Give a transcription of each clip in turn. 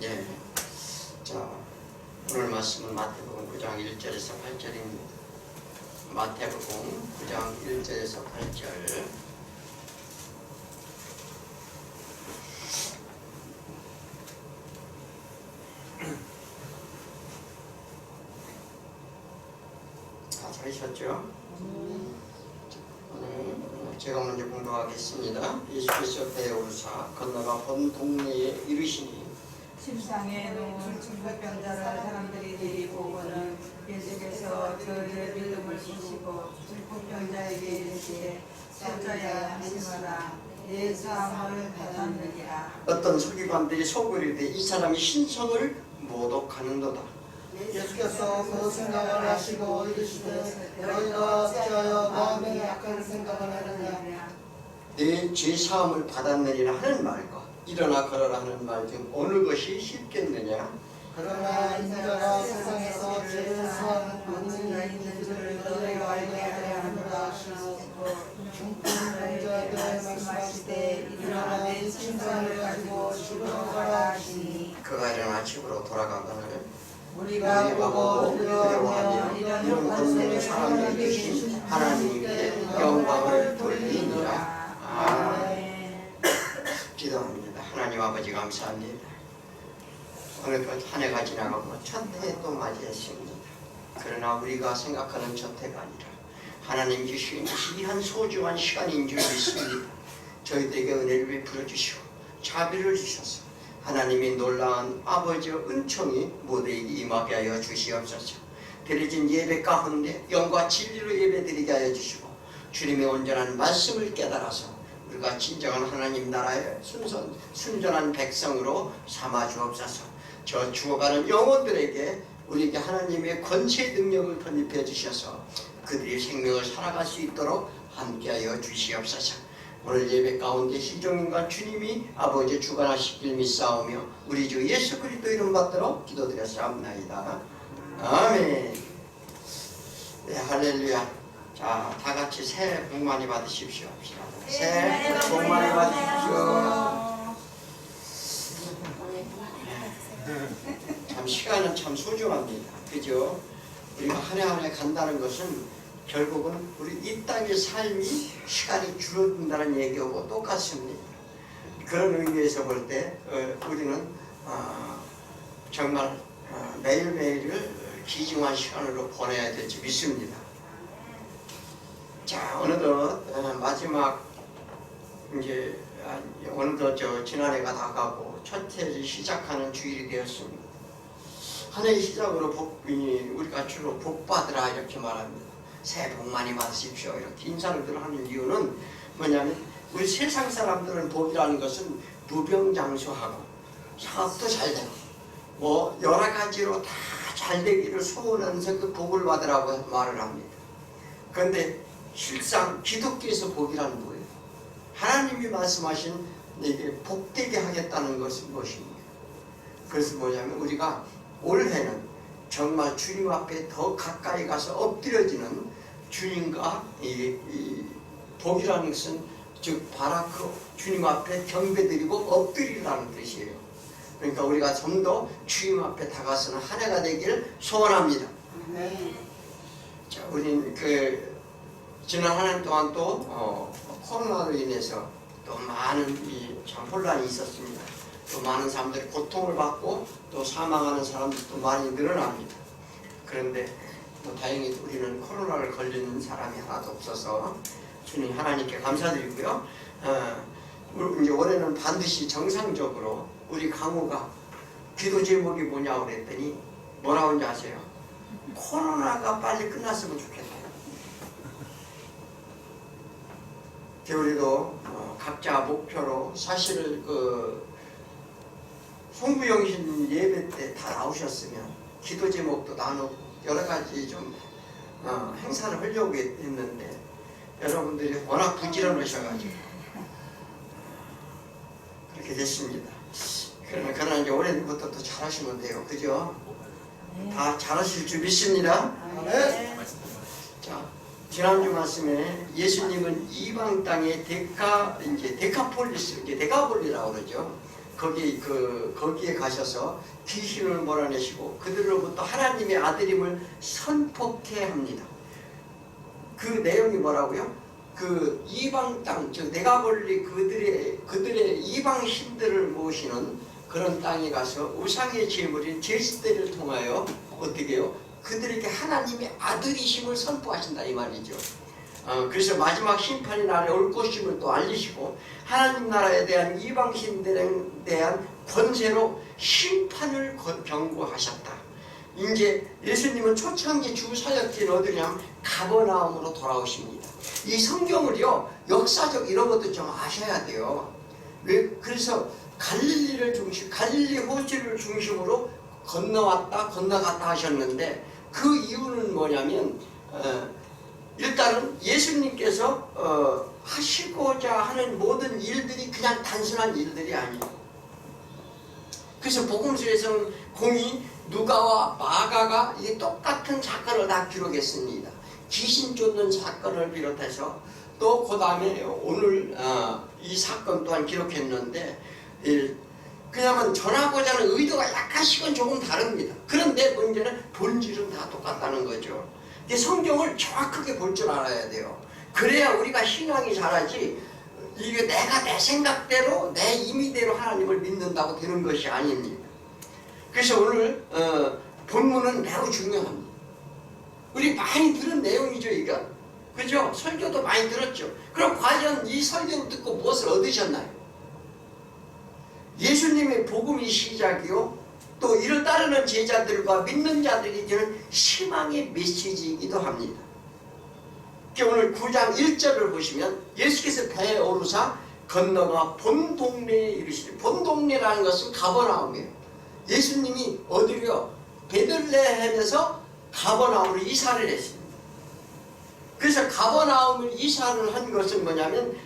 예. 자, 오늘 말씀은 마태복음 9장 1절에서 8절입니다. 마태복음 9장 1절에서 8절. 다 들으셨죠? 오늘 제가 먼저 공부하겠습니다. 예수께서 배우사 건너가 본 동네에 이르시니 침상에 놓은 중풍병자를 사람들이 데리고 오고는 예수께서 저희의 믿음을 보시고 중풍병자에게 이르시되 살자야 안심하라 내 사함을 받았느니라. 어떤 서기관들이 소그리되 이 사람이 신성을 모독하는도다. 예수께서 그 생각을 하시고 이르시되 너희가 어찌하여 마음에 약한 생각을 하느냐. 내 죄사함을 받았느니라 하는 말과 일어나 걸어라 하는 말 중 어느 것이 쉽겠느냐? 그러나 인자가 세상에서 죄를 사하는 모든 자인들을 너희가 알게 하려 하노라 하시고 중풍병자에게 말씀하시되 일어나 내 침상을 가지고 집으로 가라 하시니 그가 일어나 집으로 돌아가거늘 우리가 보고 두려워하며 이런 곳에 사람이 계신 하나님께 영광을 돌리니라. 아멘. 기도합니다. 하나님 아버지 감사합니다. 오늘 한 해가 지나가고 첫 해 또 맞이했습니다. 그러나 우리가 생각하는 첫 해가 아니라 하나님 주신 귀한 소중한 시간인 줄 믿습니다. 저희들에게 은혜를 베풀어 주시고 자비를 주셔서 하나님이 놀라운 아버지의 은총이 모두에게 임하게 하여 주시옵소서. 드려진 예배 가운데 영과 진리로 예배드리게 하여 주시고 주님의 온전한 말씀을 깨달아서 우리가 진정한 하나님 나라의 순전한 백성으로 삼아 주옵소서. 저 죽어가는 영혼들에게 우리에게 하나님의 권세 능력을 건립해 주셔서 그들이 생명을 살아갈 수 있도록 함께하여 주시옵소서. 오늘 예배 가운데 시종인과 주님이 아버지 주관하시길 믿사오며 우리 주 예수 그리스도 이름 받들어 기도드렸사옵나이다. 아멘. 네, 할렐루야. 자, 다 같이 새해 복 많이 받으십시오. 새해 복 많이 받으십시오. 참 시간은 참 소중합니다. 그죠? 우리가 한 해 한 해 간다는 것은 결국은 우리 이 땅의 삶이 시간이 줄어든다는 얘기하고 똑같습니다. 그런 의미에서 볼 때 우리는 정말 매일매일을 귀중한 시간으로 보내야 될지 믿습니다. 자, 어느덧 마지막 이제 어느덧 지난해가 다가고 첫 해를 시작하는 주일이 되었습니다. 한 해의 시작으로 우리가 주로 복 받으라 이렇게 말합니다. 새해 복 많이 받으십시오 이렇게 인사를 하는 이유는 뭐냐면 우리 세상 사람들은 복이라는 것은 무병장수하고 사업도 잘 되고 뭐 여러 가지로 다 잘 되기를 소원하면서 그 복을 받으라고 말을 합니다. 그런데 실상 기독교에서 복이라는 뭐예요? 하나님이 말씀하신 이게 복되게 하겠다는 것은 무엇입니까? 그래서 뭐냐면 우리가 올해는 정말 주님 앞에 더 가까이 가서 엎드려지는 주님과 이 복이라는 것은 즉 바라크 주님 앞에 경배드리고 엎드리라는 뜻이에요. 그러니까 우리가 좀 더 주님 앞에 다가서는 한 해가 되기를 소원합니다. 자, 우리는 지난 한 해 동안 또 코로나로 인해서 또 많은 참 혼란이 있었습니다. 또 많은 사람들이 고통을 받고 또 사망하는 사람들도 많이 늘어납니다. 그런데 다행히 우리는 코로나를 걸리는 사람이 하나도 없어서 주님 하나님께 감사드리고요. 이제 올해는 반드시 정상적으로 우리 강우가 기도 제목이 뭐냐고 그랬더니 뭐라고 하는지 아세요? 코로나가 빨리 끝났으면 좋겠다. 우리도 각자 목표로 사실 송구영신 예배 때 다 나오셨으면 기도 제목도 나누고 여러 가지 좀 행사를 하려고 했는데 여러분들이 워낙 부지런하셔가지고 그렇게 됐습니다. 그러나 이제 올해부터 또 잘하시면 돼요. 그죠? 다 잘하실 줄 믿습니다. 자, 지난주 말씀에 예수님은 이방 땅의 데카폴리스, 이제 데카폴리라고 그러죠. 거기에 가셔서 귀신을 몰아내시고 그들로부터 하나님의 아들임을 선포케 합니다. 그 내용이 뭐라고요? 그 이방 땅, 즉 네가볼리 그들의 이방 신들을 모시는 그런 땅에 가서 우상의 제물인 제스대를 통하여 어떻게 해요? 그들에게 하나님의 아들이심을 선포하신다 이 말이죠. 그래서 마지막 심판의 날에 올 것임을 또 알리시고 하나님 나라에 대한 이방신들에 대한 권세로 심판을 경고하셨다. 이제 예수님은 초창기 주 사역지는 어디냐면 가버나움으로 돌아오십니다. 이 성경을요 역사적 이런 것도 좀 아셔야 돼요. 그래서 갈릴리 호주를 중심으로 건너갔다 하셨는데 그 이유는 뭐냐면 일단은 예수님께서 하시고자 하는 모든 일들이 그냥 단순한 일들이 아니에요. 그래서 복음서에서는 공이 누가와 마가가 이 똑같은 사건을 다 기록했습니다. 귀신 쫓는 사건을 비롯해서 또 그 다음에 오늘 이 사건 또한 기록했는데 그냥은 전하고자 하는 의도가 약간씩은 조금 다릅니다. 그런데 문제는 본질은 다 똑같다는 거죠. 성경을 정확하게 볼 줄 알아야 돼요. 그래야 우리가 신앙이 자라지 이게 내가 내 생각대로 내 임의대로 하나님을 믿는다고 되는 것이 아닙니다. 그래서 오늘 본문은 매우 중요합니다. 우리 많이 들은 내용이죠 이거. 그죠? 설교도 많이 들었죠. 그럼 과연 이 설교를 듣고 무엇을 얻으셨나요? 예수님의 복음이 시작이요 또 이를 따르는 제자들과 믿는 자들에게는 희망의 메시지이기도 합니다. 오늘 9장 1절을 보시면 예수께서 배에 오르사 건너가 본 동네에 이르시니 본 동네라는 것은 가버나움이에요. 예수님이 어디로요? 베들레헴에서 가버나움으로 이사를 했습니다. 그래서 가버나움을 이사를 한 것은 뭐냐면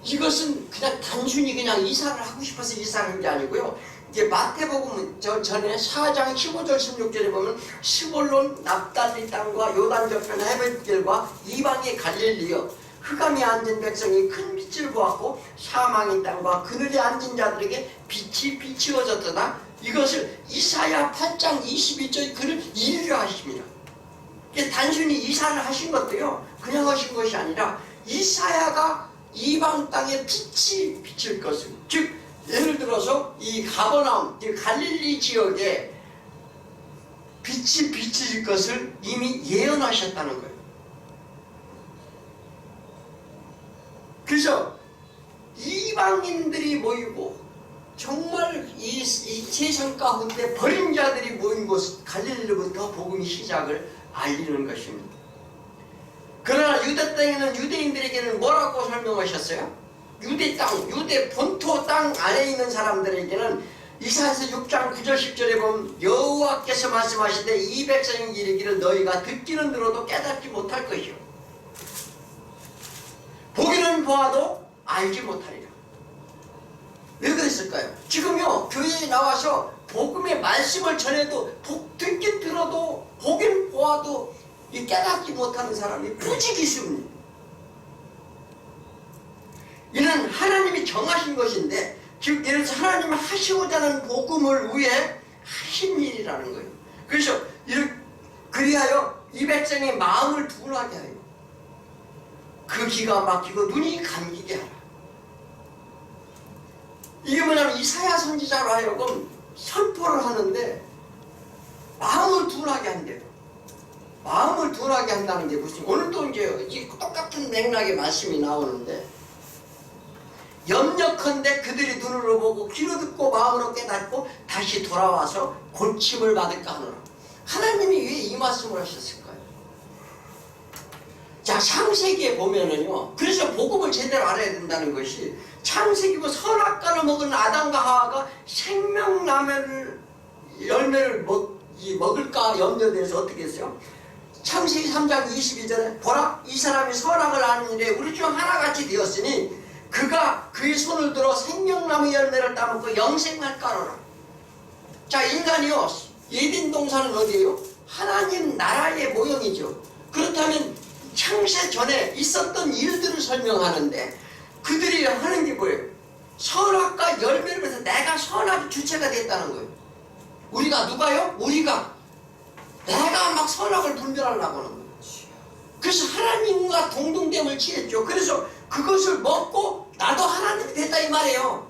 이것은 그냥 단순히 그냥 이사를 하고 싶어서 이사를 한 게 아니고요. 이제 마태복음 전에 4장 15절 16절에 보면 시볼론 납달리 땅과 요단 저편 해변길과 이방의 갈릴리여 흑암이 앉은 백성이 큰 빛을 보았고 사망의 땅과 그늘에 앉은 자들에게 빛이 비추어졌더라. 이것을 이사야 8장 22절 글을 이르려 하십니다. 단순히 이사를 하신 것도요 그냥 하신 것이 아니라 이사야가 이방 땅에 빛이 비칠 것을, 즉 예를 들어서 이 가버나움, 갈릴리 지역에 빛이 비칠 것을 이미 예언하셨다는 거예요. 그래서 이방인들이 모이고 정말 이 세상 가운데 버린 자들이 모인 곳 갈릴리부터 복음의 시작을 알리는 것입니다. 그러나 유대 땅에는 유대인들에게는 뭐라고 설명하셨어요? 유대 땅, 유대 본토 땅 안에 있는 사람들에게는 이사야서 6장 9절 10절에 보면 여호와께서 말씀하시되 이 백성이 이르기를 너희가 듣기는 들어도 깨닫지 못할 것이요 보기는 보아도 알지 못하리라. 왜 그랬을까요? 지금요 교회에 나와서 복음의 말씀을 전해도 듣긴 들어도 보긴 보아도 이 깨닫지 못하는 사람이 부지기수입니다. 이는 하나님이 정하신 것인데, 즉 예를 들어서 하나님이 하시고자 하는 복음을 위해 하신 일이라는 거예요. 그래서 그리하여 이 백성의 마음을 둔하게 하여 그 기가 막히고 눈이 감기게 하라. 이게 뭐냐면 이사야 선지자로 하여금 선포를 하는데 마음을 둔하게 한대요. 마음을 둔하게 한다는 게 무슨, 오늘도 이제 똑같은 맥락의 말씀이 나오는데 염려컨대 그들이 눈으로 보고 귀로 듣고 마음으로 깨닫고 다시 돌아와서 고침을 받을까 하노라. 하나님이 왜 이 말씀을 하셨을까요? 자, 창세기에 보면은요, 그래서 복음을 제대로 알아야 된다는 것이, 창세기고 선악과를 먹은 아담과 하와가 생명나무를 열매를 먹을까 염려돼서 어떻게 했어요? 창세기 3장 22절에 보라, 이 사람이 선악을 아는 일에 우리 중 하나같이 되었으니 그가 그의 손을 들어 생명나무 열매를 따먹고 영생할까로라. 자, 인간이요, 예덴 동산은 어디예요? 하나님 나라의 모형이죠. 그렇다면 창세 전에 있었던 일들을 설명하는데 그들이 하는 게 뭐예요? 선악과 열매를 해서 내가 선악의 주체가 됐다는 거예요. 우리가 누가요? 우리가 내가 막 선악을 분별하려고 하는 거예요. 그래서 하나님과 동등됨을 취했죠. 그래서 그것을 먹고 나도 하나님이 됐다 이 말이에요.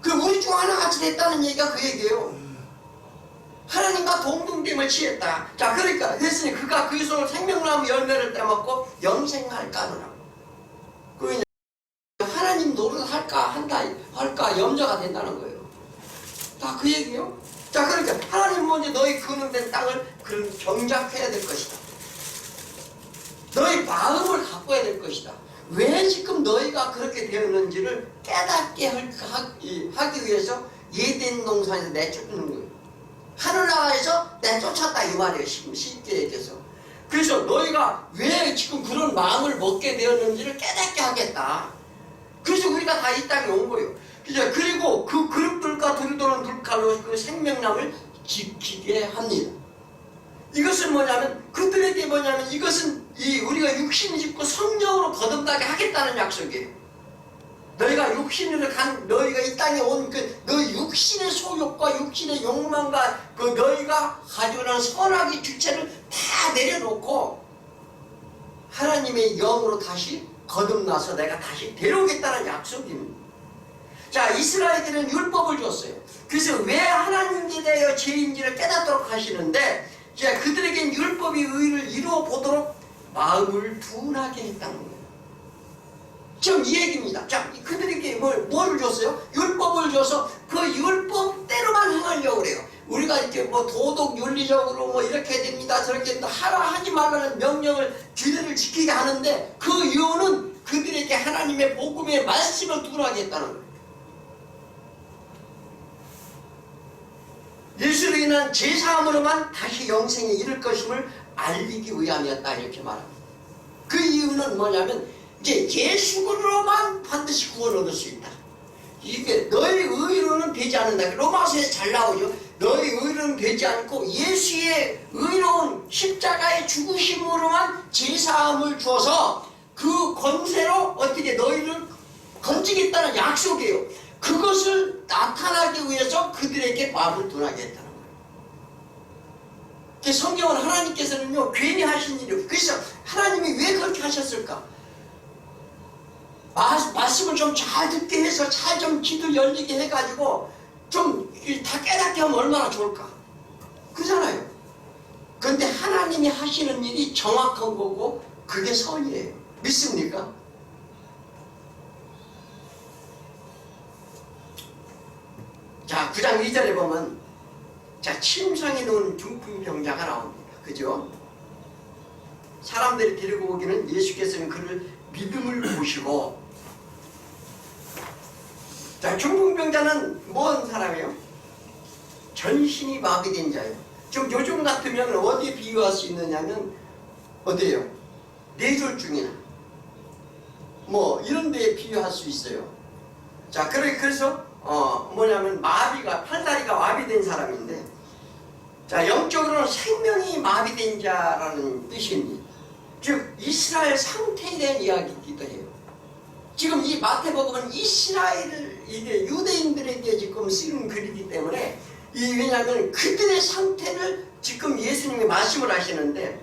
그 우리 중 하나같이 됐다는 얘기가 그 얘기예요. 하나님과 동등됨을 취했다. 자, 그러니까 됐으니 그가 그 손으로 생명나무 열매를 따먹고 영생할까 하느라. 그 하나님 노릇할까 할까 염려가 된다는 거예요. 다 그 얘기예요. 자, 그러니까 하나님 먼저 너희 거는된 땅을 그런 경작해야 될 것이다. 너희 마음을 바꿔야 될 것이다. 왜 지금 너희가 그렇게 되었는지를 깨닫게 하기 위해서 예덴 동산에서 내쫓는 거예요. 하늘나라에서 내쫓았다 이 말이에요. 쉽게 얘기해서. 그래서 너희가 왜 지금 그런 마음을 먹게 되었는지를 깨닫게 하겠다. 그래서 우리가 다 이 땅에 온 거예요. 그리고 그 그릇들과 두루도는 둘칼로 그 생명나무를 지키게 합니다. 이것은 뭐냐면 그들에게 뭐냐면 이것은 우리가 육신을 짓고 성령으로 거듭나게 하겠다는 약속이에요. 너희가 육신으로 너희가 이 땅에 온 너희 육신의 소욕과 육신의 욕망과 그 너희가 가지고 있는 선악의 주체를 다 내려놓고 하나님의 영으로 다시 거듭나서 내가 다시 데려오겠다는 약속입니다. 자, 이스라엘에게는 율법을 줬어요. 그래서 왜 하나님께 대하여 죄인지를 깨닫도록 하시는데 그들에겐 율법이 의를 이루어 보도록 마음을 둔하게 했다는 거예요. 지금 이 얘기입니다. 자, 그들에게 뭘 줬어요? 율법을 줘서 그 율법대로만 행하려고 그래요. 우리가 이렇게 도덕 윤리적으로 이렇게 해야 됩니다. 저렇게 됩니다. 하지 말라는 명령을 규례를 지키게 하는데 그 이유는 그들에게 하나님의 복음의 말씀을 둔하게 했다는 거예요. 예수로 인한 제사함으로만 다시 영생에 이를 것임을 알리기 위함이었다 이렇게 말합니다. 그 이유는 뭐냐면 이제 예수로만 반드시 구원 얻을 수 있다. 이게 너희 의로는 되지 않는다. 로마서에 잘 나오죠. 너희 의로는 되지 않고 예수의 의로운 십자가의 죽으심으로만 제사함을 주어서 그 권세로 어떻게 너희를 건지겠다는 약속이에요. 그것을 나타나기 위해서 그들에게 마음을 둔하게 했다는 거예요. 성경은 하나님께서는요 괜히 하신 일이에요. 그래서 하나님이 왜 그렇게 하셨을까? 말씀을 좀 잘 듣게 해서 잘 좀 귀도 열리게 해가지고 좀 다 깨닫게 하면 얼마나 좋을까? 그러잖아요. 그런데 하나님이 하시는 일이 정확한 거고 그게 선이에요. 믿습니까? 자, 9장 2절에 보면 자, 침상에 누운 중풍병자가 나옵니다. 그죠? 사람들이 데리고 오기는 예수께서는 그를 믿음을 보시고 자, 중풍병자는 뭔 사람이에요? 전신이 마비된 자예요. 지금 요즘 같으면 어디에 비유할 수 있느냐면 어디에요? 뇌졸중이나 이런 데에 비유할 수 있어요. 자, 그래서 뭐냐면 팔다리가 마비된 사람인데 자, 영적으로는 생명이 마비된 자라는 뜻입니다. 즉 이스라엘 상태에 대한 이야기이기도 해요. 지금 이 마태복음은 이스라엘 이게 유대인들에게 지금 쓰는 글이기 때문에 왜냐하면 그들의 상태를 지금 예수님이 말씀을 하시는데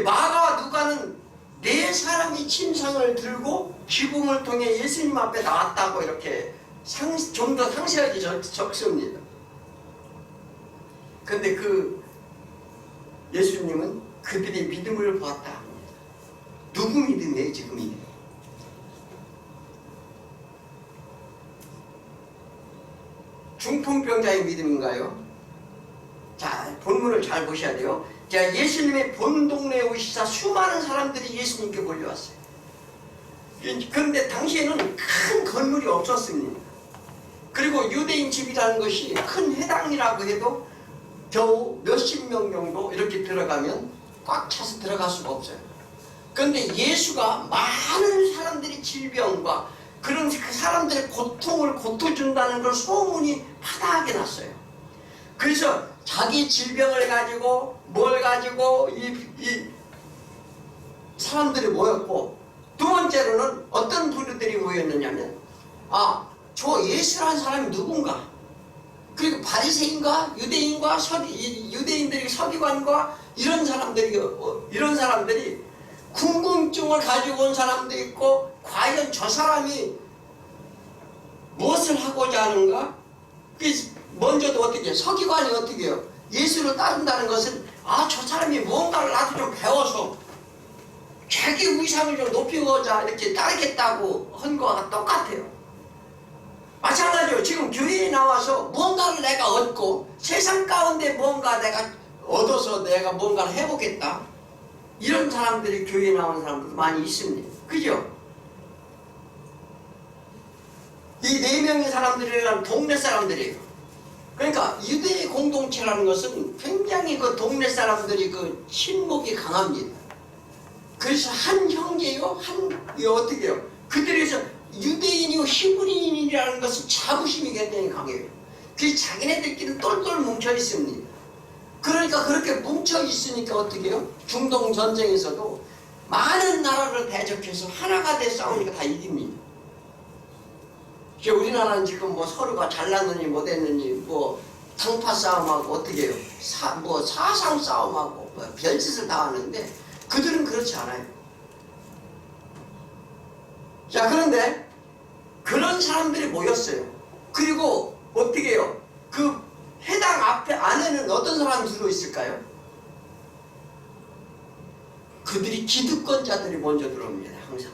마가와 누가는 네 사람이 침상을 들고 기붕을 통해 예수님 앞에 나왔다고 이렇게 좀 더 상세하게 적습니다. 그런데 예수님은 그들의 믿음을 보았다 합니다. 누구 믿음이에요 지금 이게? 중풍병자의 믿음인가요? 자, 본문을 잘 보셔야 돼요. 자, 예수님의 본 동네에 오시사 수많은 사람들이 예수님께 몰려왔어요. 그런데 당시에는 큰 건물이 없었습니다. 그리고 유대인 집이라는 것이 큰 회당이라고 해도 겨우 몇십 명 정도 이렇게 들어가면 꽉 차서 들어갈 수가 없어요. 그런데 예수가 많은 사람들이 질병과 그런 그 사람들의 고통을 고쳐준다는 걸 소문이 파다하게 났어요. 그래서 자기 질병을 가지고 뭘 가지고 이 사람들이 모였고 두 번째로는 어떤 부류들이 모였느냐면 아, 저 예수라는 사람이 누군가? 그리고 바리새인과 유대인과 유대인들이 서기관과 이런 사람들이 궁금증을 가지고 온 사람도 있고, 과연 저 사람이 무엇을 하고자 하는가? 먼저도 어떻게 해요? 서기관이 어떻게 해요? 예수를 따른다는 것은 저 사람이 뭔가를 나도 좀 배워서 자기 위상을 좀 높이고자 이렇게 따르겠다고 한 거와 똑같아요. 마찬가지로 지금 교회에 나와서 뭔가를 내가 얻고 세상 가운데 뭔가 내가 얻어서 내가 뭔가를 해보겠다, 이런 사람들이 교회에 나오는 사람들도 많이 있습니다. 그죠? 이 4명의 사람들이란 동네 사람들이에요. 그러니까 유대의 공동체라는 것은 굉장히 그 동네 사람들이 그 친목이 강합니다. 그래서 한 형제요, 어떻게 해요? 그들에서 유대인이고 히브리인이라는 것은 자부심이 굉장히 강해요. 그래서 자기네들끼리 똘똘 뭉쳐 있습니다. 그러니까 그렇게 뭉쳐 있으니까 어떻게 해요? 중동 전쟁에서도 많은 나라를 대적해서 하나가 돼 싸우니까 다 이깁니다. 우리나라는 지금 뭐 서로가 잘났느니 못했느니 뭐 당파 싸움하고 어떻게 해요? 사상 싸움하고 뭐 별짓을 다 하는데 그들은 그렇지 않아요. 자, 그런데 그런 사람들이 모였어요. 그리고 어떻게 해요? 그 해당 안에는 어떤 사람이 들어있을까요? 그들이 기득권자들이 먼저 들어옵니다. 항상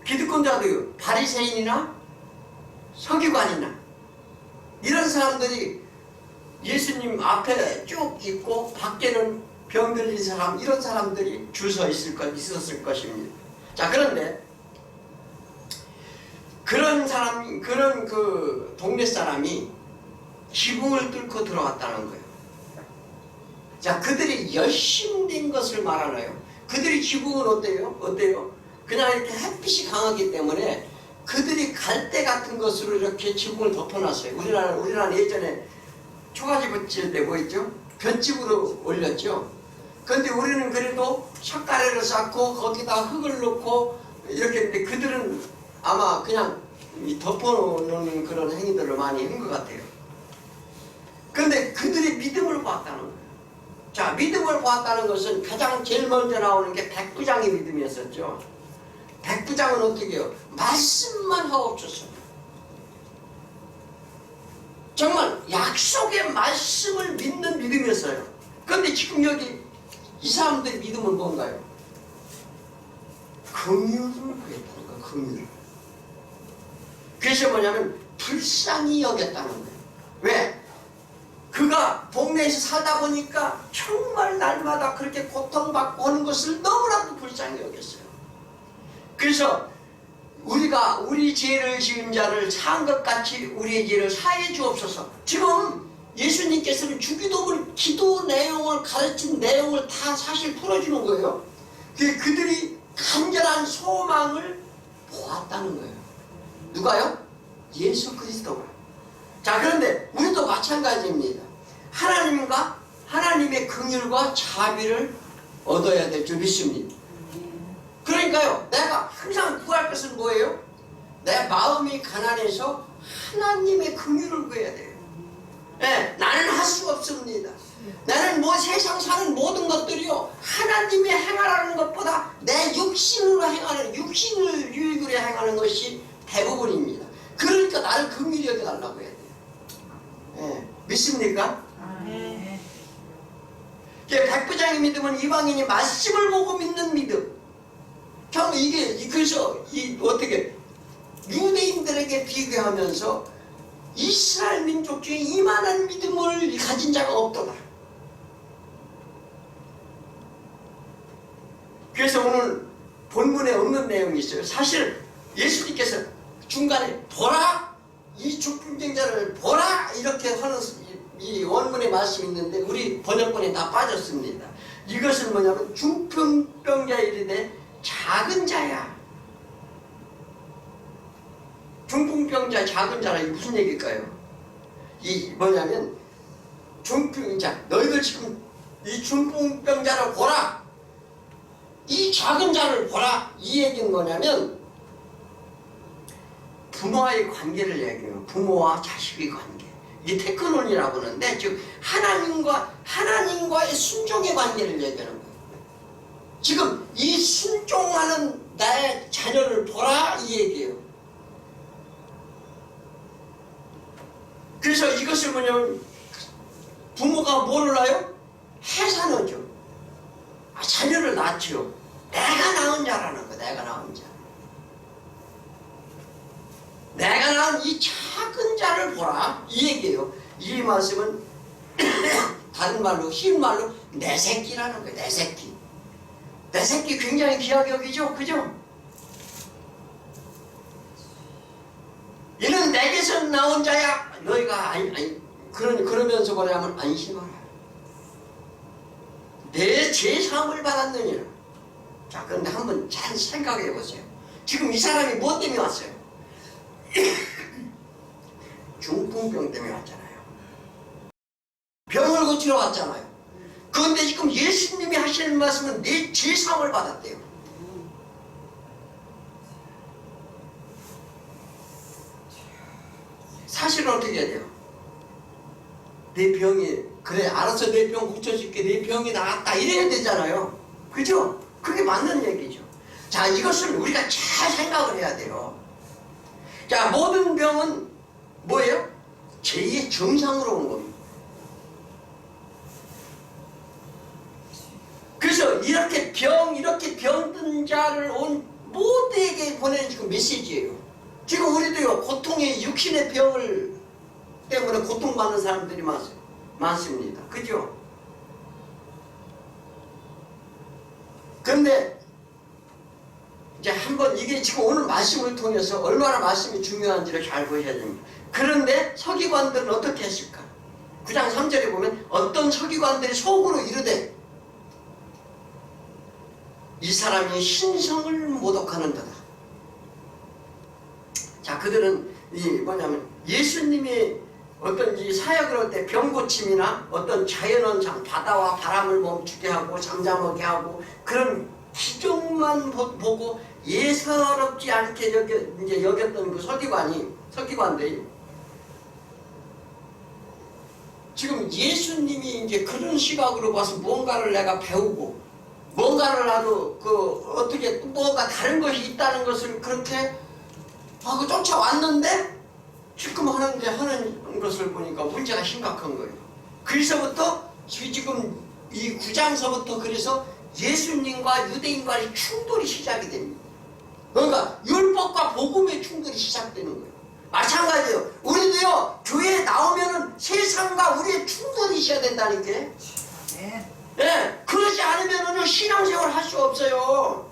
기득권자들, 바리새인이나 서기관이나 이런 사람들이 예수님 앞에 쭉 있고 밖에는 병 들린 사람, 이런 사람들이 줄 서 있었을 것입니다. 자, 그런데 그런 그 동네 사람이 지붕을 뚫고 들어왔다는 거예요. 자, 그들이 열심된 것을 말하나요? 그들이 지붕은 어때요? 그냥 이렇게 햇빛이 강하기 때문에 그들이 갈대 같은 것으로 이렇게 지붕을 덮어놨어요. 우리나라 예전에 초가집 붙일 때 뭐 있죠? 볏집으로 올렸죠. 그런데 우리는 그래도 석가래를 쌓고 거기다 흙을 넣고 이렇게 했는데 그들은 아마 그냥 덮어놓는 그런 행위들을 많이 한 것 같아요. 그런데 그들이 믿음을 보았다는 거예요. 자, 믿음을 보았다는 것은 가장 제일 먼저 나오는 게 백부장의 믿음이었었죠. 백부장은 어떻게 해요? 말씀만 하옵소서. 정말 약속의 말씀을 믿는 믿음이었어요. 그런데 지금 여기 이 사람들의 믿음은 뭔가요? 긍휼을 구했다는 거예요. 긍휼을. 그래서 뭐냐면 불쌍히 여겼다는 거예요. 왜? 그가 동네에서 살다 보니까 정말 날마다 그렇게 고통받고 하는 것을 너무나도 불쌍히 여겼어요. 그래서 우리가 우리 죄를 지은 자를 사한 것 같이 우리의 죄를 사해 주옵소서. 지금 예수님께서는 주기도문 기도 내용을 가르친 내용을 다 사실 풀어주는 거예요. 그들이 간절한 소망을 보았다는 거예요. 누가요? 예수 그리스도가. 자, 그런데 우리도 마찬가지입니다. 하나님의 긍휼과 자비를 얻어야 될 줄 믿습니다. 그러니까요, 내가 항상 구할 것은 뭐예요? 내 마음이 가난해서 하나님의 긍휼을 구해야 돼요. 네, 나는 할 수 없습니다. 나는 뭐 세상 사는 모든 것들이요, 하나님의 행하라는 것보다 내 육신으로 행하는, 육신을 유익으로 행하는 것이 대부분입니다. 그러니까 나를 긍휼히 여겨달라고 해야 돼요. 네, 믿습니까? 네. 백부장의 믿음은 이방인이 말씀을 보고 믿는 믿음. 참 그래서 어떻게 유대인들에게 비교하면서 이스라엘 민족 중에 이만한 믿음을 가진 자가 없더라. 그래서 오늘 본문에 없는 내용이 있어요. 사실 예수님께서 중간에 보라, 이 중풍병자를 보라, 이렇게 하는 이 원문의 말씀이 있는데 우리 번역본에 다 빠졌습니다. 이것은 뭐냐면 중풍병자에 이르되 작은 자야. 중풍병자, 작은 자라, 이게 무슨 얘기일까요? 이 뭐냐면 중풍자, 너희들 지금 이 중풍병자를 보라, 이 작은 자를 보라, 이 얘기는 뭐냐면 부모와의 관계를 얘기해요. 부모와 자식의 관계. 이게 테크논이라고 하는데 즉 하나님과의 순종의 관계를 얘기하는 거예요. 지금 이 순종하는 나의 자녀를 보라 이 얘기예요. 그래서 이것을 뭐냐면 부모가 뭘 낳아요? 해산하죠. 자녀를 낳죠. 내가 낳은 자라는 거야. 내가 낳은 자. 내가 낳은 이 작은 자를 보라 이 얘기예요. 이 말씀은 다른 말로 흰 말로 내 새끼라는 거예요. 내 새끼. 내 새끼 굉장히 귀하게 여기죠. 그죠? 이는 내게서 나온 자야. 너희가 그러면서 뭐냐면 안심하라. 내 제사함을 받았느니라. 자, 그런데 한번 잘 생각해 보세요. 지금 이 사람이 뭐 때문에 왔어요? 중풍병 때문에 왔잖아요. 병을 고치러 왔잖아요. 그런데 지금 예수님이 하시는 말씀은 내 제사함을 받았대요. 사실은 어떻게 해야 돼요? 내 병이 그래 알아서 내 병 고쳐줄게 내 병이 나았다 이래야 되잖아요. 그죠? 그게 맞는 얘기죠. 자, 이것을 우리가 잘 생각을 해야 돼요. 자, 모든 병은 뭐예요? 제2의 정상으로 오는 겁니다. 그래서 이렇게 병든 자를 온 모두에게 보내는 지금 메시지예요. 지금 우리도요 고통의 육신의 병을 때문에 고통받는 사람들이 많습니다. 그죠? 그런데 이제 한번 이게 지금 오늘 말씀을 통해서 얼마나 말씀이 중요한지를 잘 보셔야 됩니다. 그런데 서기관들은 어떻게 했을까? 9장 3절에 보면 어떤 서기관들이 속으로 이르되 이 사람이 신성을 모독하는도다. 자, 그들은 뭐냐면 예수님이 어떤 사역을 할 때 병고침이나 어떤 자연현상, 바다와 바람을 멈추게 하고 잠잠하게 하고 그런 기적만 보고 예사롭지 않게 여겼던 그 서기관들이 지금 예수님이 이제 그런 시각으로 봐서 뭔가를 내가 배우고 뭔가를 나도 어떻게 뭔가 다른 것이 있다는 것을 그렇게 쫓아왔는데 지금 하는 것을 보니까 문제가 심각한 거예요. 그래서부터 지금 이 9장서부터 그래서 예수님과 유대인과의 충돌이 시작이 됩니다. 그러니까 율법과 복음의 충돌이 시작되는 거예요. 마찬가지예요. 우리도요 교회에 나오면은 세상과 우리의 충돌이 있어야 된다니까. 네, 그러지 않으면은요 신앙생활 할 수 없어요.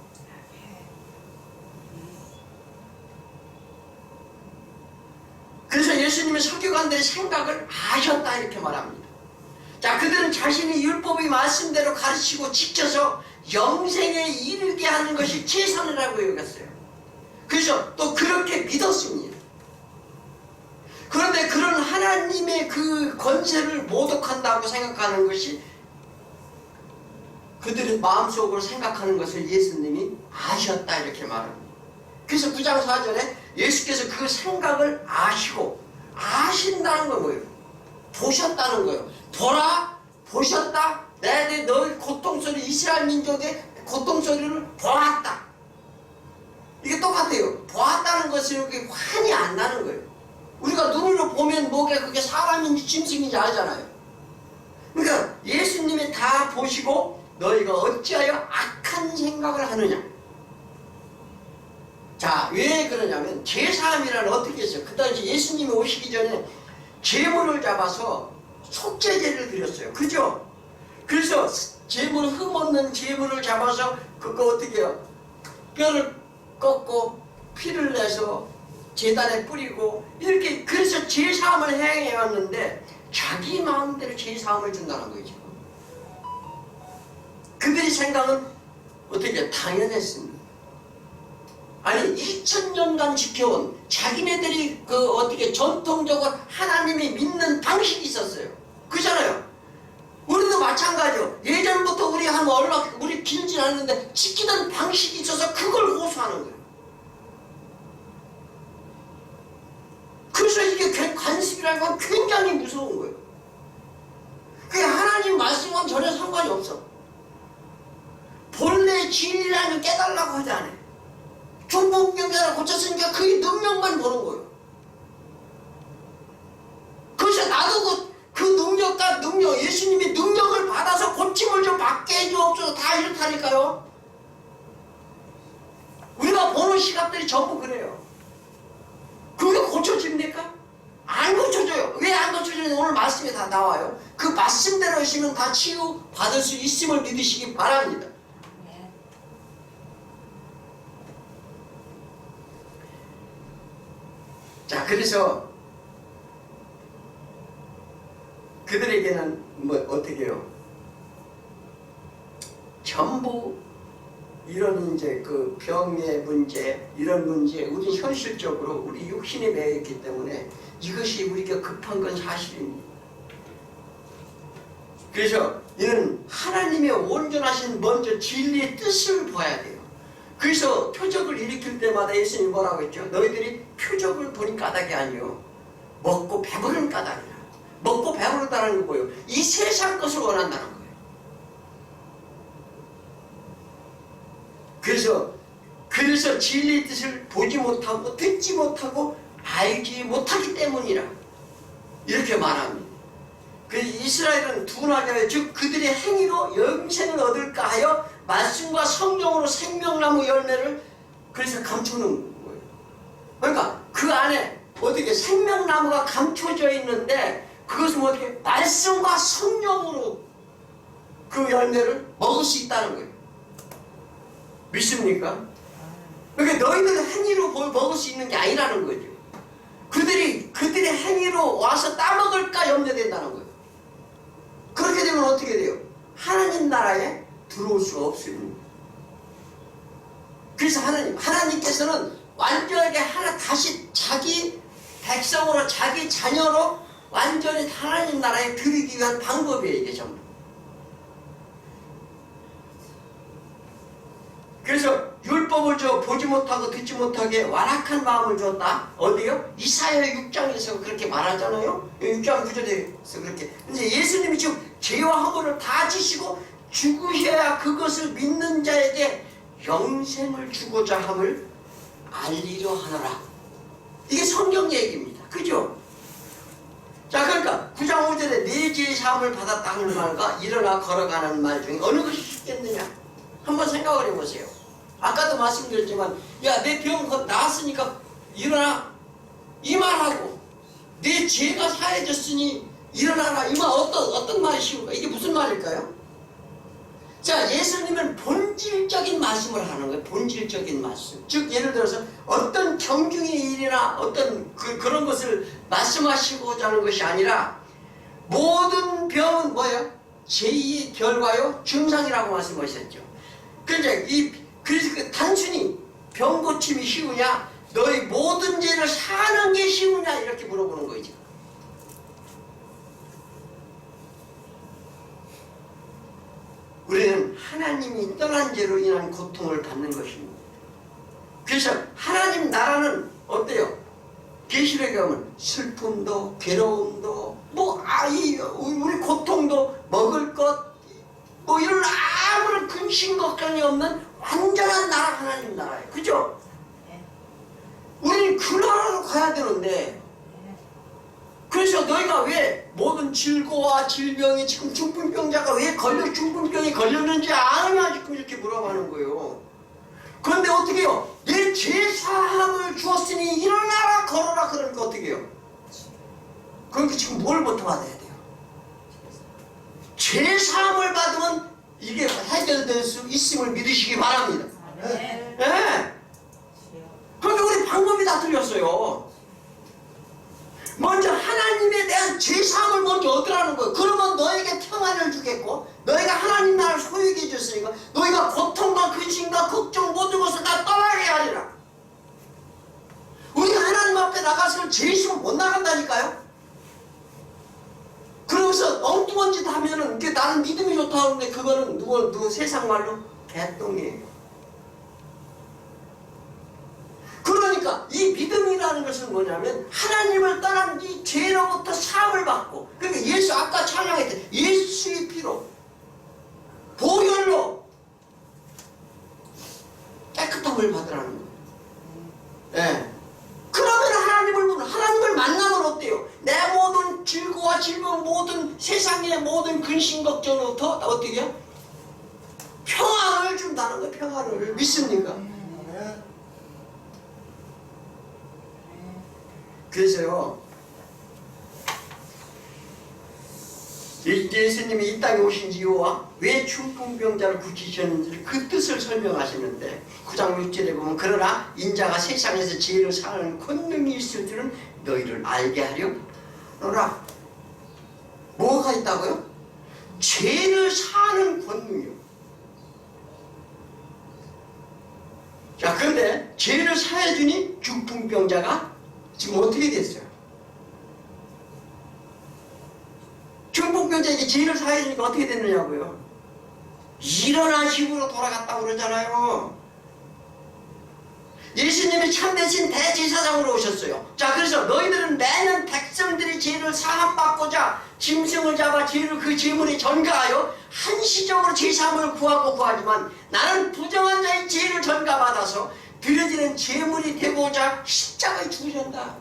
그래서 예수님은 서기관들의 생각을 아셨다 이렇게 말합니다. 자, 그들은 자신이 율법의 말씀대로 가르치고 지켜서 영생에 이르게 하는 것이 최선이라고 여겼어요. 그래서 또 그렇게 믿었습니다. 그런데 그런 하나님의 그 권세를 모독한다고 생각하는 것이 그들의 마음속으로 생각하는 것을 예수님이 아셨다 이렇게 말합니다. 그래서 9장 4절에 예수께서 그 생각을 아시고 아신다는 건 뭐예요? 보셨다는 거예요. 보라, 보셨다. 내 너희 고통소리 이스라엘 민족의 고통소리를 보았다. 이게 똑같아요. 보았다는 것은 이렇게 환히 안 나는 거예요. 우리가 눈으로 보면 뭐가 그게 사람인지 짐승인지 알잖아요. 그러니까 예수님이 다 보시고 너희가 어찌하여 악한 생각을 하느냐. 자, 왜 그러냐면 제사함이라는 어떻게 했어요? 그 당시 예수님이 오시기 전에 제물을 잡아서 속죄제를 드렸어요. 그죠? 그래서 흠없는 제물을 잡아서 그거 어떻게 해요? 뼈를 꺾고 피를 내서 제단에 뿌리고 이렇게 그래서 제사함을 행해왔는데 자기 마음대로 제사함을 준다는 거죠. 그들의 생각은 어떻게 당연했습니다. 아니 2000년간 지켜온 자기네들이 어떻게 전통적으로 하나님이 믿는 방식이 있었어요. 그잖아요. 우리도 마찬가지요. 예전부터 우리 길진 않는데 지키던 방식이 있어서 그걸 호소하는 거예요. 자식이라는 건 굉장히 무서운 거예요. 그게 하나님 말씀과는 전혀 상관이 없어. 본래 진리라는 걸 깨달으라고 하지 않아요. 중풍병자를 고쳤으니까 그게 능력만 보는 거예요. 그래서 나도 그 능력과 능력, 예수님이 능력을 받아서 고침을 좀 받게 해주옵소서 다 이렇다니까요. 우리가 보는 시각들이 전부 그래요. 그게 고쳐집니까? 안 고쳐져요. 왜 안 고쳐지는지 오늘 말씀에 다 나와요. 그 말씀대로 하시면 다 치유 받을 수 있음을 믿으시기 바랍니다. 자, 그래서 그들에게는 뭐 어떻게 해요? 전부 이런 이제 그 병의 문제, 이런 문제, 우리 현실적으로 우리 육신에 매여 있기 때문에 이것이 우리가 급한 건 사실입니다. 그래서 이는 하나님의 온전하신 먼저 진리의 뜻을 봐야 돼요. 그래서 표적을 일으킬 때마다 예수님이 뭐라고 했죠? 너희들이 표적을 보니 까닭이 아니요 먹고 배부른 까닭이라. 먹고 배부르다는 거 뭐예요? 이 세상 것을 원한다는 거예요. 그래서 진리의 뜻을 보지 못하고 듣지 못하고 알지 못하기 때문이라 이렇게 말합니다. 그래서 이스라엘은 둔하게 즉 그들의 행위로 영생을 얻을까 하여 말씀과 성령으로 생명나무 열매를 그래서 감추는 거예요. 그러니까 그 안에 어떻게 생명나무가 감춰져 있는데 그것은 어떻게 말씀과 성령으로 그 열매를 먹을 수 있다는 거예요. 믿습니까? 그러니까 너희들 행위로 먹을 수 있는 게 아니라는 거죠. 그들의 행위로 와서 따먹을까 염려된다는 거예요. 그렇게 되면 어떻게 돼요? 하나님 나라에 들어올 수가 없습니다. 그래서 하나님께서는 완전하게 다시 자기 백성으로 자기 자녀로 완전히 하나님 나라에 들이기 위한 방법이에요, 이게 전부. 그래서 율법을 보지 못하고 듣지 못하게 완악한 마음을 줬다. 어디요? 이사야 6장에서 그렇게 말하잖아요. 6장 9절에서 그렇게. 근데 예수님이 지금 죄와 허물을 다 지시고 죽으셔야 그것을 믿는 자에게 영생을 주고자 함을 알리려 하노라. 이게 성경 얘기입니다. 그죠? 자, 그러니까 9장 5절에 내 죄의 사함을 받았다 하는 말과 일어나 걸어가는 말 중에 어느 것이 쉽겠느냐? 한번 생각을 해보세요. 아까도 말씀드렸지만 야, 내 병 나았으니까 일어나 이 말하고 내 죄가 사해졌으니 일어나라 이 말 어떤 말이 쉬울까? 이게 무슨 말일까요? 자, 예수님은 본질적인 말씀을 하는 거예요. 본질적인 말씀. 즉 예를 들어서 어떤 경중의 일이나 어떤 그런 것을 말씀하시고자 하는 것이 아니라 모든 병은 뭐예요? 죄의 결과요? 증상이라고 말씀하셨죠. 그래서 단순히 병 고침이 쉬우냐 너희 모든 죄를 사는 게 쉬우냐 이렇게 물어보는 거죠. 우리는 하나님이 떠난 죄로 인한 고통을 받는 것입니다. 그래서 하나님 나라는 어때요? 계시록에 가면 슬픔도 괴로움도 우리 고통도 먹을 것 이런 아무런 근심 걱정이 없는 완전한 나라 하나님 나라예요. 그죠? 우리는 그 나라로 가야 되는데 그래서 너희가 왜 모든 질고와 질병이 지금 중풍병자가 왜 중풍병이 걸렸는지 아느냐 지금 이렇게 물어보는 거예요. 그런데 어떻게 해요? 내 죄사함을 주었으니 일어나라 걸어라 그러니까 어떻게 해요? 그러니까 지금 뭘부터 받아야 돼요? 죄사함을 받으면 이게 해결될 수 있음을 믿으시기 바랍니다. 네. 그러니까 우리 방법이 다 틀렸어요. 먼저 하나님에 대한 죄사함을 먼저 얻으라는 거예요. 그러면 너에게 평안을 주겠고 너희가 하나님 나라를 소유하게 해줬으니까 너희가 고통과 근심과 걱정 모든 것을 다 떠나게 하리라. 우리가 하나님 앞에 나가서는 죄 있으면 못 나간다니까요. 그러면서 엉뚱한 짓 하면은 나는 믿음이 좋다 하는데 그거는 누구 세상 말로 개똥이에요. 그러니까 이 믿음이라는 것은 것은 뭐냐면 하나님을 떠난 이 죄로부터 사함을 받고, 그러니까 예수 아까 찬양했던 예수의 피로 보혈로 깨끗함을 받으라는 거예요. 예. 그러면 하나님을 만나면 어때요? 내 모든 질고와 질병, 모든 세상의 모든 근심 걱정으로부터 어떻게 해요? 평화를 준다는 거예요. 평화를. 믿습니까? 그래서요, 예수님이 이 땅에 오신 이유와 왜 중풍병자를 고치셨는지 그 뜻을 설명하시는데 9장 6절에 보면, 그러나 인자가 세상에서 죄를 사하는 권능이 있을 줄은 너희를 알게 하려노라. 뭐가 있다고요? 죄를 사하는 권능이요. 자, 그런데 죄를 사해주니 중풍병자가 지금 어떻게 됐어요? 중풍병자에게 죄를 사해주니까 어떻게 됐느냐고요? 일어나 집으로 돌아갔다고 그러잖아요. 예수님이 참되신 대제사장으로 오셨어요. 자, 그래서 너희들은 매년 백성들이 죄를 사함받고자 짐승을 잡아 죄를 그 제물에 전가하여 한시적으로 제사함을 구하지만 나는 부정한 자의 죄를 전가받아서 드려지는 제물이 되고자 십자가에 죽으셨다.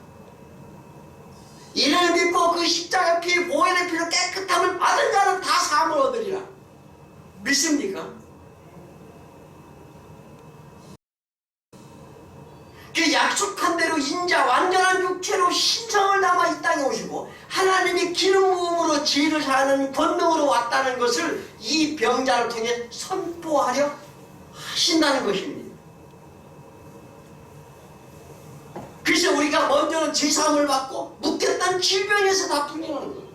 이를 믿고 그 십자가 피 보혈의 피로 깨끗함을 받은 자는 다 사함을 얻으리라. 믿습니까? 그 약속한 대로 인자 완전한 육체로 신성을 담아 이 땅에 오시고 하나님이 기름 부음으로 죄를 사하는 권능으로 왔다는 것을 이 병자를 통해 선포하려 하신다는 것입니다. 그래서 우리가 먼저는 죄사함을 받고 묶였던 질병에서 다 풀려나는 거예요.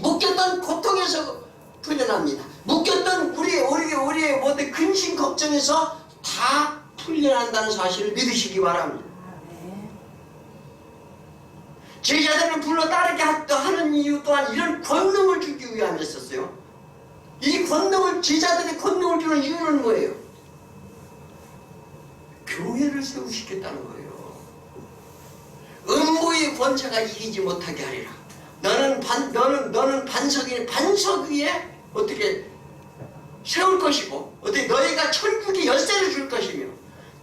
묶였던 고통에서 풀려납니다. 묶였던 우리의 모든 근심 걱정에서 다 풀려난다는 사실을 믿으시기 바랍니다. 제자들을 불러 따르게 하는 이유 또한 이런 권능을 주기 위함이었어요. 이 권능을, 제자들의 권능을 주는 이유는 뭐예요? 교회를 세우시겠다는 거예요. 음부의 권세가 이기지 못하게 하리라. 너는 반석 위에 어떻게 세울 것이고, 어떻게 너희가 천국의 열쇠를 줄 것이며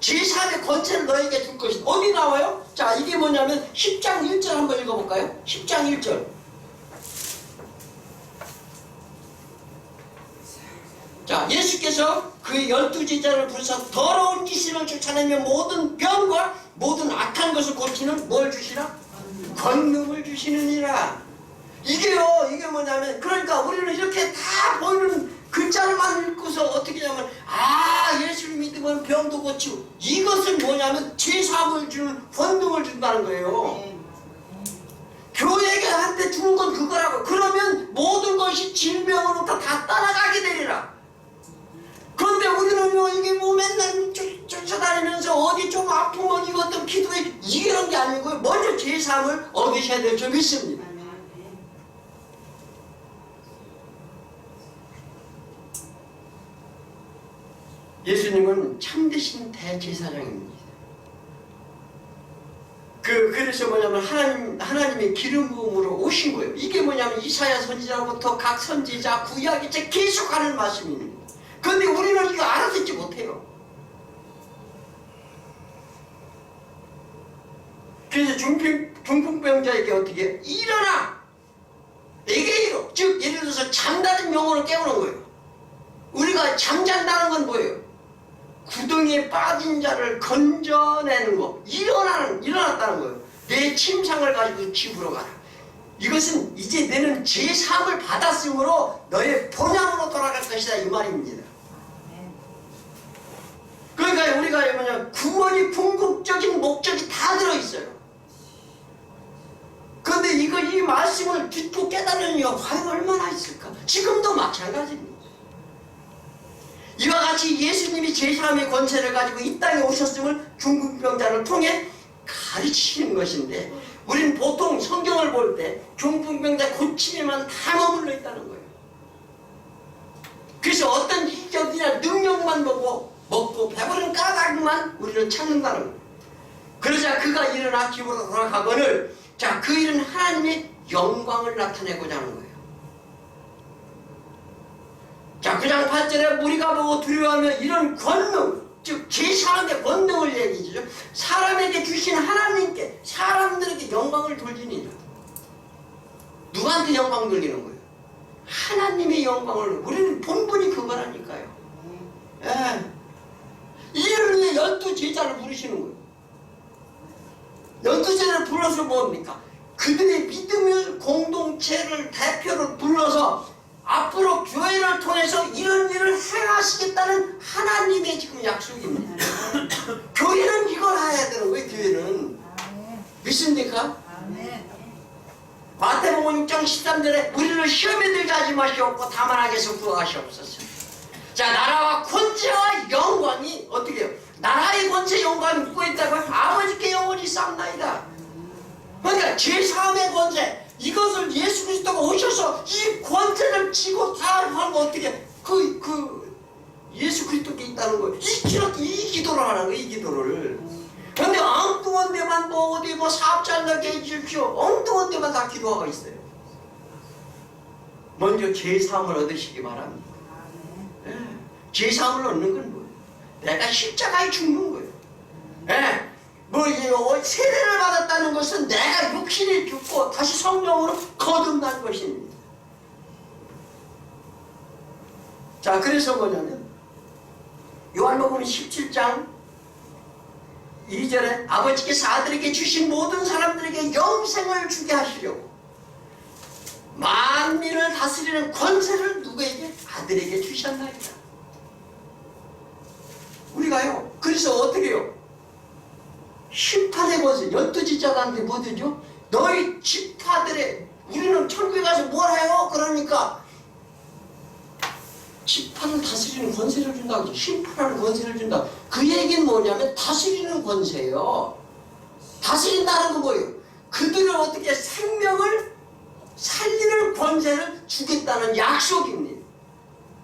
제3의 권세를 너희에게 줄 것이다. 어디 나와요? 자, 이게 뭐냐면 10장 1절 한번 읽어볼까요? 10장 1절. 자, 예수께서 그 12제자를 부르셔서 더러운 귀신을 쫓아내며 모든 병과 모든 악한 것을 고치는 뭘 주시라? 권능을 주시느니라. 이게요, 이게 뭐냐면, 그러니까 우리는 이렇게 다 보이는 글자를만 읽고서 어떻게 하냐면, 예수를 믿으면 병도 고치고, 이것은 뭐냐면 죄사함을 주는 권능을 준다는 거예요. 교회에게 한테 주는 건 그거라고. 그러면 모든 것이 질병으로부터 다 따라가게 되리라. 그런데 우리는 이게 맨날 쫓아다니면서 어디 좀 아프면 이것도 기도해, 이런 게 아니고 먼저 죄사함을 얻으셔야 될 줄 믿습니다. 예수님은 참되신 대제사장입니다. 그래서 뭐냐면 하나님의 기름 부음으로 오신 거예요. 이게 뭐냐면 이사야 선지자로부터 각 선지자 구약이 계속하는 말씀입니다. 그런데 우리는 이거 알아듣지 못해요. 그래서 중풍병자에게 어떻게 일어나! 내게 이루! 즉 예를 들어서 잠자는 영혼을 깨우는 거예요. 우리가 잠잔다는 건 뭐예요? 구덩이에 빠진 자를 건져내는 거. 일어났다는 거예요. 내 침상을 가지고 집으로 가라. 이것은 이제 너는 제3을 받았으므로 너의 본향으로 돌아갈 것이다, 이 말입니다. 그러니까 우리가 뭐냐, 구원이 궁극적인 목적이 다 들어있어요. 그런데 이 말씀을 듣고 깨달는 이가 과연 얼마나 있을까? 지금도 마찬가지입니다. 이와 같이 예수님이 제3의 권세를 가지고 이 땅에 오셨음을 중풍병자를 통해 가르치는 것인데, 우리는 보통 성경을 볼 때 중풍병자 고침에만 다 머물러 있다는 거예요. 그래서 어떤 이적이나 능력만 보고 먹고 배부른 까닭만 우리는 찾는다는 거예요. 그러자 그가 일어나 집으로 돌아가거늘 자, 그 일은 하나님의 영광을 나타내고자 하는 거예요. 자, 9장 8절에 우리가 보고 두려워하며 이런 권능, 즉 제3의 권능을 얘기죠. 사람에게 주신 하나님께 사람들에게 영광을 돌리니라. 누구한테 영광 돌리는 거예요? 하나님의 영광을. 우리는 본분이 그거라니까요. 예. 이를 위해 12제자를 부르시는 거예요. 12제자를 불러서 뭡니까? 그들의 믿음을 공동체를 대표로 불러서 앞으로 교회를 통해서 이런 일을 행하시겠다는 하나님의 지금 약속입니다. 교회는 이걸 해야 되는 거예요. 교회는. 믿습니까? 마태복음 6장 13절에 우리를 시험에 들게 하지 마시옵고 다만 악에서 구하시옵소서. 자, 나라와 권세와 영광이 어떻게 해요? 나라의 권세 영광이 누구에 있다고요? 아버지께 영원히 쌓나이다. 그러니까 제3의 권세, 이것을 예수 그리스도가 오셔서 이 권세를 쥐고 다 하면 어떻게 예수 그리스도께 있다는 거예요. 이 기도를 하는 거예요. 이 기도를. 근데 엉뚱한 데만 뭐 어디 뭐 사업자 넣게 해주십시오. 엉뚱한 데만 다 기도하고 있어요. 먼저 제3을 얻으시기 바랍니다. 네. 제3을 얻는 건 뭐예요? 내가 십자가에 죽는 거예요. 네. 뭐 세례를 받았다는 것은 내가 육신이 죽고 다시 성령으로 거듭난 것입니다. 자, 그래서 뭐냐면 요한복음 17장 2절에 아버지께서 아들에게 주신 모든 사람들에게 영생을 주게 하시려고 만민을 다스리는 권세를 누구에게? 아들에게 주셨나이다. 우리가요, 그래서 어떻게 해요? 심판의 권세, 12지자들한테 뭐 되죠? 너희 지파들의, 우리는 천국에 가서 뭘 해요? 그러니까 지파를 다스리는 권세를 준다고, 심판하는 권세를 준다. 그 얘기는 뭐냐면 다스리는 권세예요. 다스린다는 건 뭐예요? 그들을 어떻게 생명을 살리는 권세를 주겠다는 약속입니다.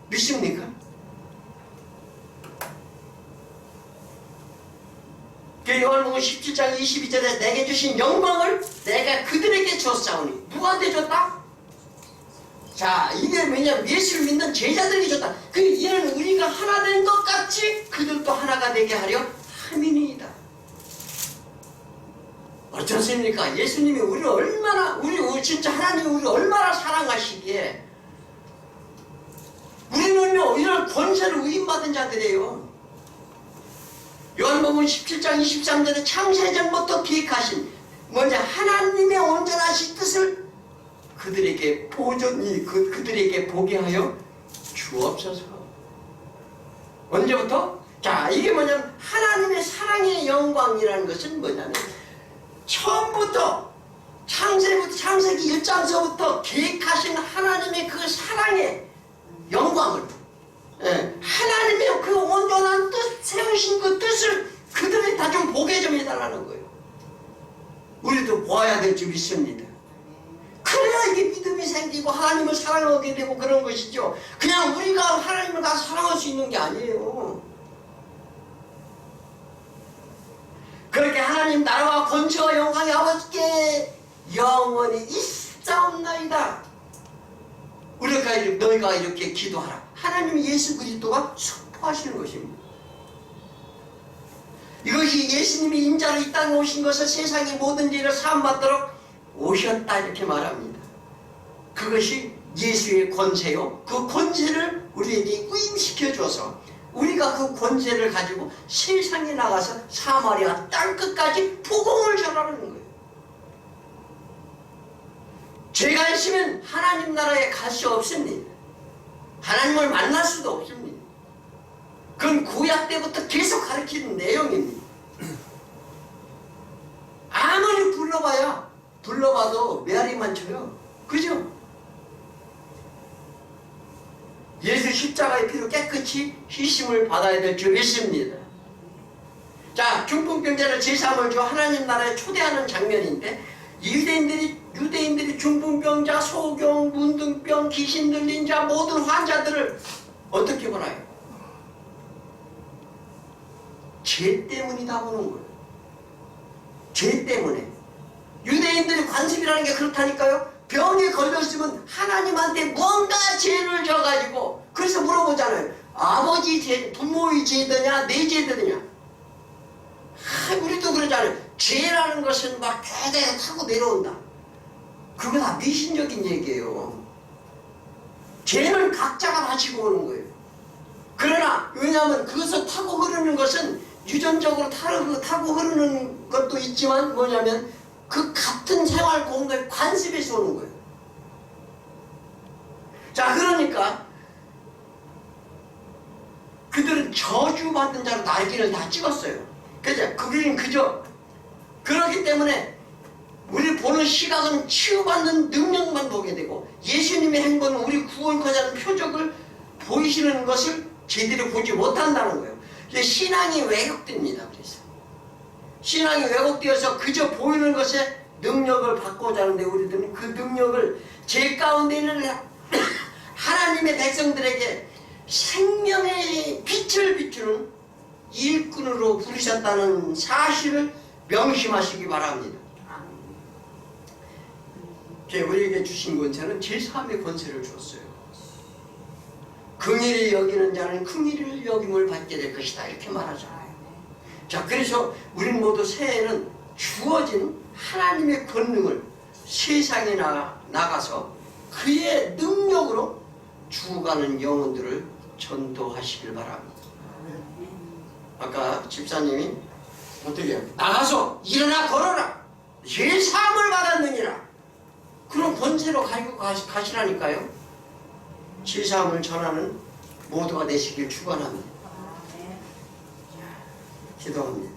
믿습니까? 요한복음 17장 22절에 내게 주신 영광을 내가 그들에게 줬사오니. 누구한테 줬다? 자, 이게 왜냐면 예수를 믿는 제자들에게 줬다. 그 이는 우리가 하나 된 것 같이 그들도 하나가 되게 하려 함이니이다. 어떻습니까? 예수님이 우리를 얼마나, 우리 진짜 하나님이 우리를 얼마나 사랑하시기에 우리는요 이런 권세를 위임받은 자들이에요. 요한복음 17장 23절에 창세전부터 기획하신 먼저 하나님의 온전하신 뜻을 그들에게 보존히 그들에게 보게 하여 주옵소서. 언제부터? 자, 이게 뭐냐면 하나님의 사랑의 영광이라는 것은 뭐냐면 처음부터 창세기 1장서부터 계획하신 하나님의 그 사랑의 영광을, 하나님의 그 온전한 뜻, 세우신 그 뜻을 그들이 다 좀 보게 좀 해달라는 거예요. 우리도 보아야 될 줄 믿습니다. 그래야 이게 믿음이 생기고 하나님을 사랑하게 되고 그런 것이죠. 그냥 우리가 하나님을 다 사랑할 수 있는 게 아니에요. 그렇게 하나님 나라와 권세와 영광이 아버지께 영원히 있사옵나이다. 너희가 이렇게 기도하라. 하나님이 예수 그리스도가 선포하시는 것입니다. 이것이 예수님이 인자로 이 땅에 오신 것을 세상의 모든 죄를 사함받도록 오셨다 이렇게 말합니다. 그것이 예수의 권세요. 그 권세를 우리에게 위임시켜줘서 우리가 그 권세를 가지고 세상에 나가서 사마리아 땅끝까지 복음을 전하는 거예요. 죄가 있으면 하나님 나라에 갈 수 없습니다. 하나님을 만날 수도 없습니다. 그건 구약 때부터 계속 가르치는 내용입니다. 아무리 불러봐도 메아리만 쳐요. 그죠? 예수 십자가의 피로 깨끗이 희심을 받아야 될 줄 믿습니다. 자, 중풍병자를 제3을 주 하나님 나라에 초대하는 장면인데 유대인들이 중풍병자, 소경, 문둥병, 귀신 들린 자 모든 환자들을 어떻게 보나요? 죄 때문이다 보는 거예요. 죄 때문에. 유대인들의 관습이라는 게 그렇다니까요. 병에 걸렸으면 하나님한테 뭔가 죄를 져가지고 그래서 물어보잖아요. 아버지 죄, 부모의 죄더냐 내 죄더냐. 우리도 그러잖아요. 죄라는 것은 막 대대가 타고 내려온다. 그거 다 미신적인 얘기예요. 죄는 각자가 다 지고 오는 거예요. 그러나 왜냐하면 그것을 타고 흐르는 것은 유전적으로 타고 흐르는 것도 있지만 뭐냐면 그 같은 생활 공간의 관습에서 오는 거예요. 자, 그러니까 그들은 저주받은 자로 날개를 다 찍었어요. 그죠? 그게 그저 그렇기 때문에 우리 보는 시각은 치유받는 능력만 보게 되고 예수님의 행보는 우리 구원하자 하는 표적을 보이시는 것을 제대로 보지 못한다는 거예요. 신앙이 왜곡됩니다. 그래서 신앙이 왜곡되어서 그저 보이는 것에 능력을 받고자 하는데 우리들은 그 능력을 제 가운데 있는 하나님의 백성들에게 생명의 빛을 비추는 일꾼으로 부르셨다는 사실을 명심하시기 바랍니다. 우리에게 주신 권세는 제3의 권세를 주었어요. 긍휼히 여기는 자는 긍휼을 여김을 받게 될 것이다 이렇게 말하잖아요. 자, 그래서 우리는 모두 새해에는 주어진 하나님의 권능을 세상에 나가서 그의 능력으로 죽어가는 영혼들을 전도하시길 바랍니다. 아까 집사님이 어떻게 해요? 나가서 일어나 걸어라 예사함을 받았느니라. 그런 권세로 가지고 가시라니까요. 제사함을 전하는 모두가 되시길 축원합니다. 기도합니다.